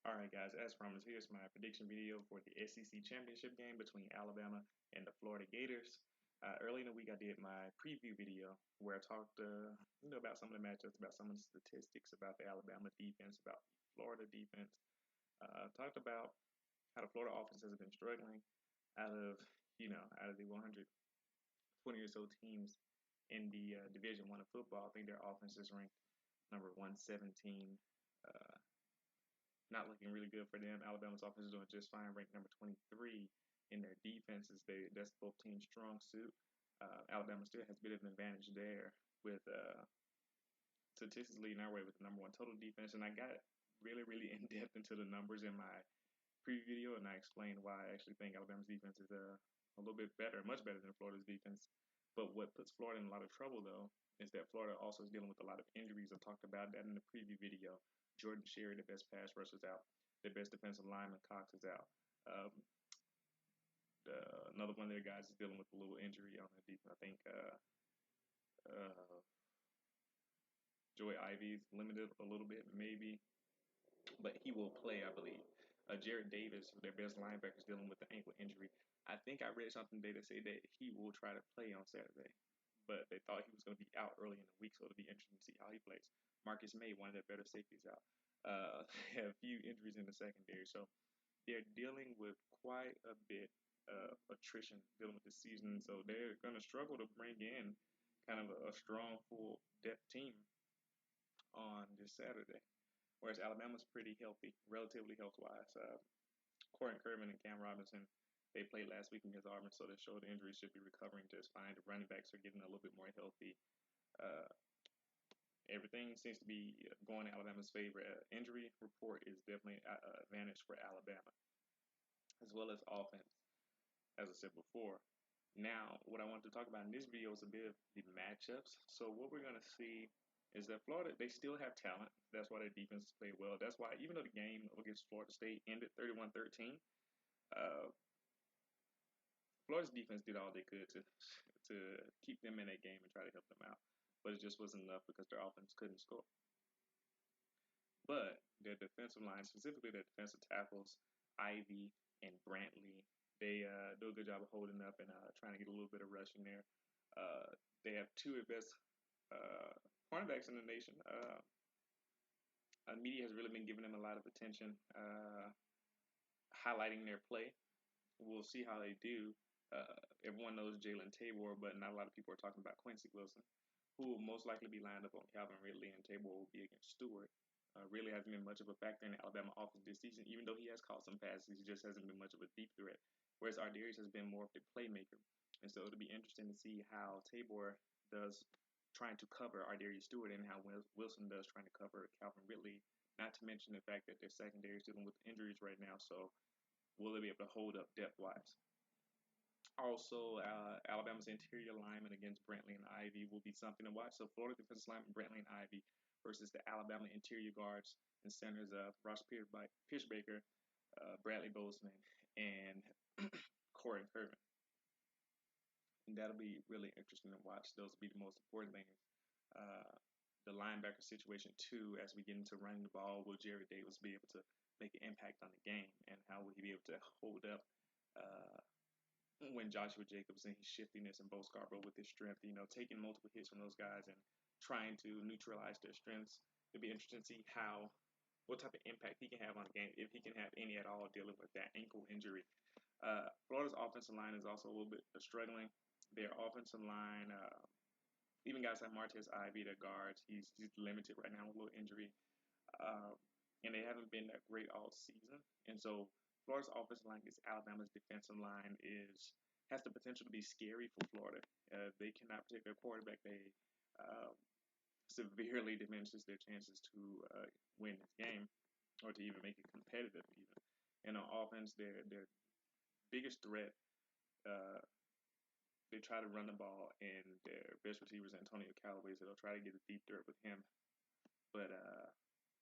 Alright guys, as promised, here's my prediction video for the SEC championship game between Alabama and the Florida Gators. Early in the week I did my preview video where I talked about some of the matchups, about some of the statistics, about the Alabama defense, about the Florida defense. Talked about how the Florida offense has been struggling out of the 120 or so teams in the Division One of football. I think their offense is ranked number 117. Not looking really good for them. Alabama's offense is doing just fine, ranked number 23 in their defenses. That's both teams' strong suit. Alabama still has a bit of an advantage there with statistically in our way with the number one total defense. And I got really in depth into the numbers in my preview video, and I explained why I actually think Alabama's defense is a little bit better, much better than Florida's defense. But what puts Florida in a lot of trouble, though, is that Florida also is dealing with a lot of injuries. I talked about that in the preview video. Jordan Sherry, the best pass rusher, is out. The best defensive lineman, Cox, is out. Um, Another one of their guys is dealing with a little injury on the defense. I think uh, Joey Ivy's limited a little bit, maybe, but he will play, I believe. Jared Davis, their best linebacker, is dealing with the ankle injury. I think I read something today that said that he will try to play on Saturday, but they thought he was going to be out early in the week, so it'll be interesting to see how he plays. Marcus May, one of their better safeties, out. Had a few injuries in the secondary, so they're dealing with quite a bit of attrition dealing with this season, so they're going to struggle to bring in kind of a strong, full depth team on this Saturday. Whereas Alabama's pretty healthy, relatively health-wise. Corey Kerman and Cam Robinson, they played last week against Auburn, so their shoulder injuries should be recovering just fine. The running backs are getting a little bit more healthy. Uh, Everything seems to be going in Alabama's favor. Injury report is definitely an advantage for Alabama, as well as offense, as I said before. Now, what I want to talk about in this video is a bit of the matchups. So what we're going to see is that Florida, they still have talent. That's why their defense has played well. That's why even though the game against Florida State ended 31-13, uh, Florida's defense did all they could to keep them in that game and try to help them out. But it just wasn't enough because their offense couldn't score. But their defensive line, specifically their defensive tackles, Ivy and Brantley, they do a good job of holding up and trying to get a little bit of rushing there. They have two of the best cornerbacks in the nation. Media has really been giving them a lot of attention, highlighting their play. We'll see how they do. Everyone knows Jalen Tabor, but not a lot of people are talking about Quincy Wilson, who will most likely be lined up on Calvin Ridley, and Tabor will be against Stewart. Really hasn't been much of a factor in the Alabama offense this season, even though he has caught some passes. He just hasn't been much of a deep threat, whereas Ardarius has been more of the playmaker. And so it'll be interesting to see how Tabor does trying to cover Ardarius Stewart and how Wilson does trying to cover Calvin Ridley, not to mention the fact that their secondary is dealing with injuries right now, so will they be able to hold up depth-wise? Also, Alabama's interior lineman against Brantley and Ivy will be something to watch. So Florida defensive lineman Brantley and Ivy versus the Alabama interior guards and centers of Ross Pierschbaker, Bradley Bozeman, and Corey Kerman. And that'll be really interesting to watch. Those will be the most important things. The linebacker situation, too, as we get into running the ball, will Jerry Davis be able to make an impact on the game? And how will he be able to hold up when Joshua Jacobs and his shiftiness and Bo Scarborough with his strength, taking multiple hits from those guys and trying to neutralize their strengths? It'll be interesting to see what type of impact he can have on the game, if he can have any at all dealing with that ankle injury. Florida's offensive line is also a little bit struggling. Their offensive line, even guys like Martez Ivy, their guards, he's limited right now with a little injury. And they haven't been that great all season. And so Florida's offensive line against Alabama's defensive line has the potential to be scary for Florida. They cannot protect their quarterback. They severely diminishes their chances to win this game or to even make it competitive even. And on offense, their biggest threat, they try to run the ball, and their best receiver is Antonio Callaway, so they'll try to get a deep threat with him. But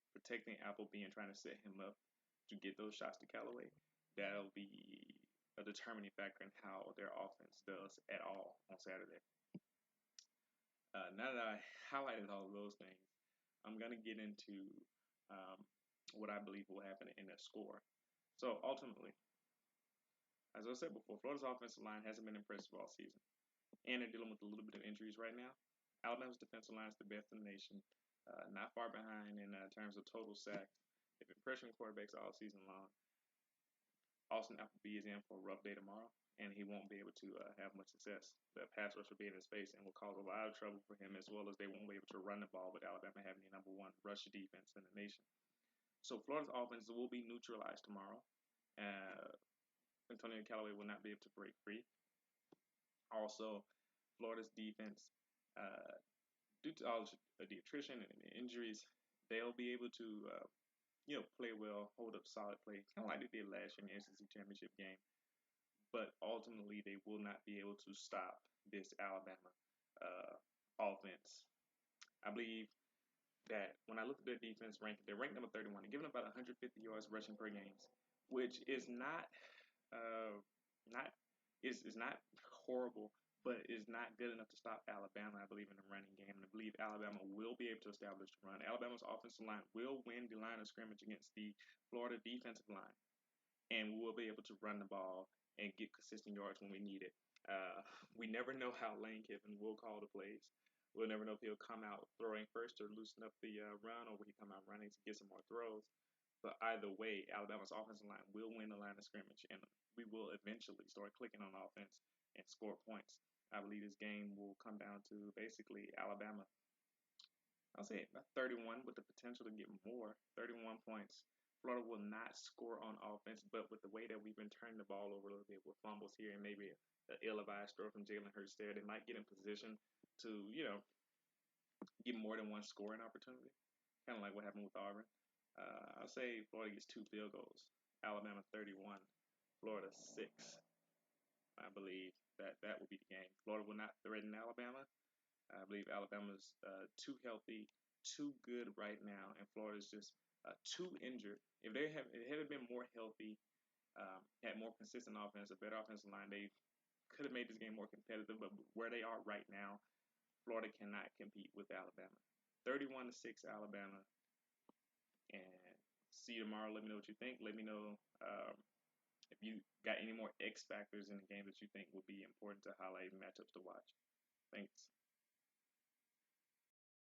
protecting Appleby and trying to set him up to get those shots to Callaway, that'll be a determining factor in how their offense does at all on Saturday. Now that I highlighted all of those things, I'm going to get into what I believe will happen in the score. So ultimately, as I said before, Florida's offensive line hasn't been impressive all season, and they're dealing with a little bit of injuries right now. Alabama's defensive line is the best in the nation, not far behind in terms of total sacks. They've been pressuring quarterbacks all season long. Austin Appleby is in for a rough day tomorrow, and he won't be able to have much success. The pass rush will be in his face and will cause a lot of trouble for him, as well as they won't be able to run the ball with Alabama having the number one rush defense in the nation. So Florida's offense will be neutralized tomorrow. Uh, Antonio Callaway will not be able to break free. Also, Florida's defense, uh, due to all the attrition and the injuries, they'll be able to play well, hold up solid play, kind of like they did last year in the SEC championship game. But ultimately, they will not be able to stop this Alabama uh, offense. I believe that when I look at their defense ranking, they're ranked number 31. They're giving about 150 yards rushing per game, which is uh, not is not horrible, but is not good enough to stop Alabama. I believe in the running game, and I believe Alabama will be able to establish the run. Alabama's offensive line will win the line of scrimmage against the Florida defensive line, and we will be able to run the ball and get consistent yards when we need it. Uh, we never know how Lane Kiffin will call the plays. We'll never know if he'll come out throwing first or loosen up the run, or will he come out running to get some more throws. But either way, Alabama's offensive line will win the line of scrimmage, and we will eventually start clicking on offense and score points. I believe this game will come down to basically Alabama. I'll say about 31 with the potential to get more, 31 points. Florida will not score on offense, but with the way that we've been turning the ball over a little bit with fumbles here and maybe an ill-advised throw from Jalen Hurts there, they might get in position to, get more than one scoring opportunity, kind of like what happened with Auburn. I'll say Florida gets 2 field goals. Alabama 31, Florida 6. I believe that will be the game. Florida will not threaten Alabama. I believe Alabama's too healthy, too good right now, and Florida's just too injured. If it had been more healthy, had more consistent offense, a better offensive line, they could have made this game more competitive. But where they are right now, Florida cannot compete with Alabama. 31-6 Alabama, and see you tomorrow. Let me know what you think. Let me know if you got any more X factors in the game that you think would be important to highlight matchups to watch. Thanks.